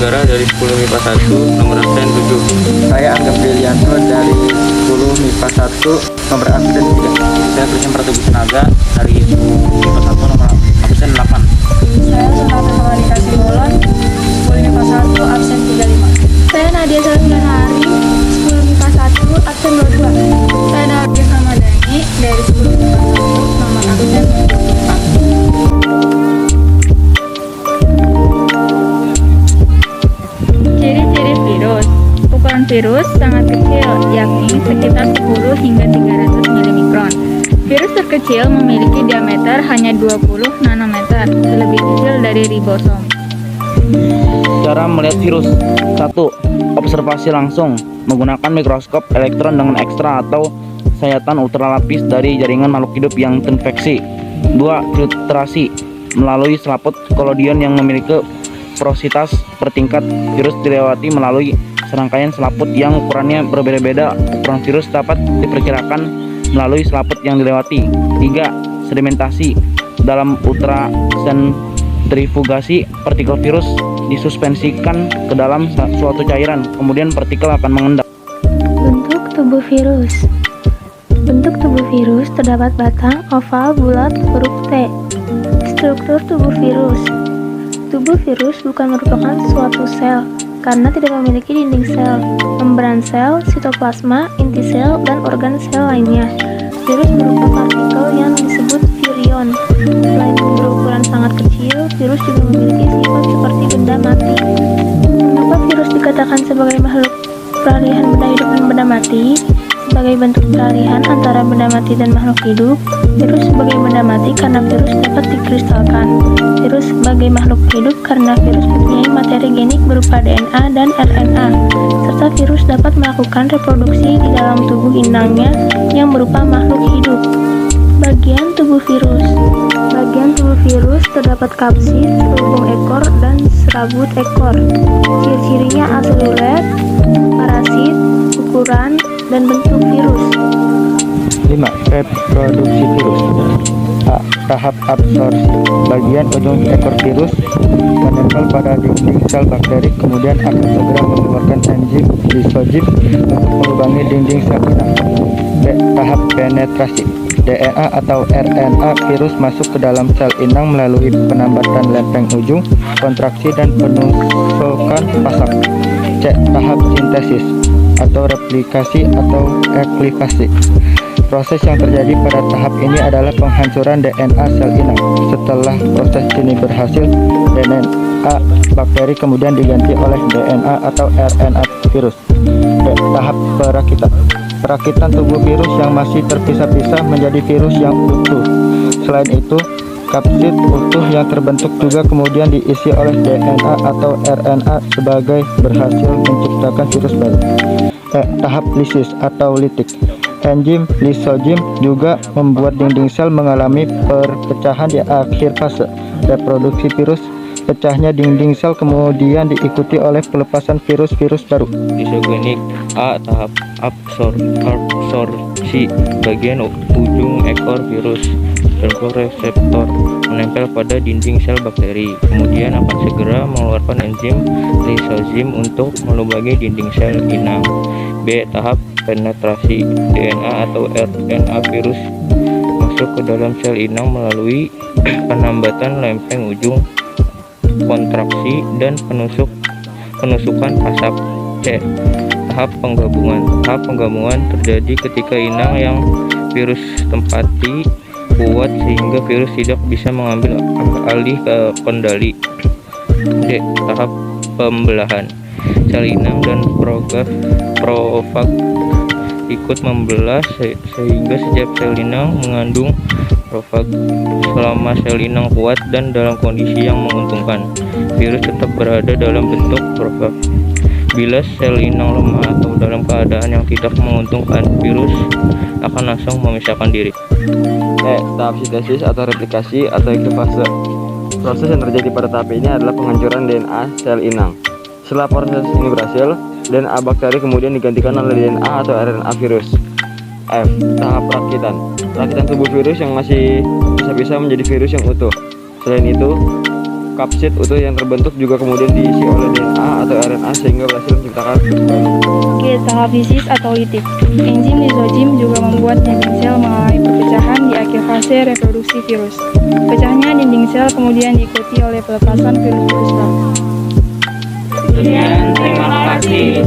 Segara dari 10 MIPA 1, nomor absen 7. Saya Angga Brilianto dari 10 MIPA 1, nomor absen 3. Saya Christian Pratibus Tenaga dari 10 MIPA 1, nomor absen 8. Saya Sonata Samarika Simbolon, 10 MIPA 1, absen 35. Saya Nadia Salinahari, 10 MIPA 1, absen 22. Saya Nadia Samadani dari 10 MIPA 1, nomor absen 24. Ciri-ciri virus. Ukuran virus sangat kecil, yakni sekitar 10 hingga 300 milimikron. Virus terkecil memiliki diameter hanya 20 nanometer, lebih kecil dari ribosom. Cara melihat virus. 1. Observasi langsung menggunakan mikroskop elektron dengan ekstra atau sayatan ultralapis dari jaringan makhluk hidup yang terinfeksi. 2. Filtrasi melalui selaput kolodion yang memiliki porositas bertingkat. Virus dilewati melalui serangkaian selaput yang ukurannya berbeda-beda. Ukuran virus dapat diperkirakan melalui selaput yang dilewati. 3. Sedimentasi. Dalam ultrasentrifugasi, partikel virus disuspensikan ke dalam suatu cairan, kemudian partikel akan mengendap. Bentuk tubuh virus. Bentuk tubuh virus terdapat batang, oval, bulat, huruf T. Struktur tubuh virus. Tubuh virus bukan merupakan suatu sel, karena tidak memiliki dinding sel, membran sel, sitoplasma, inti sel, dan organ sel lainnya. Virus berupa partikel yang disebut virion. Selain berukuran sangat kecil, virus juga memiliki sifat seperti benda mati. Mengapa virus dikatakan sebagai makhluk peralihan benda hidup dan benda mati? Sebagai bentuk peralihan antara benda mati dan makhluk hidup, virus sebagai benda mati karena virus dapat dikristalkan. Virus sebagai makhluk hidup karena virus mempunyai materi genik berupa DNA dan RNA, serta virus dapat melakukan reproduksi di dalam tubuh inangnya yang berupa makhluk hidup. Bagian tubuh virus. Bagian tubuh virus terdapat kapsid, selubung ekor, dan serabut ekor. Ciri-cirinya aseluler, parasit, ukuran, dan bentuk virus. 5. Reproduksi virus. A. Tahap absorpsi. Bagian ujung ekor virus menempel pada dinding sel bakteri, kemudian akan segera mengeluarkan enzim lisozim untuk melubangi dinding sel inang. B. Tahap penetrasi. DNA atau RNA virus masuk ke dalam sel inang melalui penambatan lempeng ujung, kontraksi, dan penusukan pasak. C. Tahap sintesis atau replikasi atau eklivasi. Proses yang terjadi pada tahap ini adalah penghancuran DNA sel inang. Setelah proses ini berhasil, DNA bakteri kemudian diganti oleh DNA atau RNA virus. D. Tahap perakitan. Perakitan tubuh virus yang masih terpisah-pisah menjadi virus yang utuh. Selain itu, kapsid utuh yang terbentuk juga kemudian diisi oleh DNA atau RNA sebagai berhasil menciptakan virus baru. Tahap lisis atau litik. Enzim lisozim juga membuat dinding sel mengalami perpecahan di akhir fase reproduksi virus. Pecahnya dinding sel kemudian diikuti oleh pelepasan virus-virus baru. Lisogenik. A. Tahap absorpsi. Bagian ujung ekor virus reseptor menempel pada dinding sel bakteri, kemudian akan segera mengeluarkan enzim lisozim untuk melubangi dinding sel inang. B. Tahap penetrasi. DNA atau RNA virus masuk ke dalam sel inang melalui penambatan lempeng ujung, kontraksi, dan penusukan asap. C. Tahap penggabungan. Tahap penggabungan terjadi ketika inang yang virus tempati kuat sehingga virus tidak bisa mengambil alih ke kendali. D. Tahap pembelahan. Sel inang dan profag ikut membelah sehingga setiap sel inang mengandung profag. Selama sel inang kuat dan dalam kondisi yang menguntungkan, virus tetap berada dalam bentuk profag. Bila sel inang lemah atau dalam keadaan yang tidak menguntungkan, virus akan langsung memisahkan diri. Tahap sintesis atau replikasi atau eklivase. Proses yang terjadi pada tahap ini adalah penghancuran DNA sel inang. Setelah proses ini berhasil, DNA bakteri kemudian digantikan oleh DNA atau RNA virus. F. Tahap perakitan. Perakitan tubuh virus yang masih bisa menjadi virus yang utuh. Selain itu, kapsid utuh yang terbentuk juga kemudian diisi oleh DNA atau RNA sehingga berhasil menciptakan virus baru. Oke, tahap lisis atau litik. Enzim lisozim juga membuat dinding sel mengalami perpecahan di akhir fase reproduksi virus. Pecahnya dinding sel kemudian diikuti oleh pelepasan virus-virus baru. Sekian, terima kasih.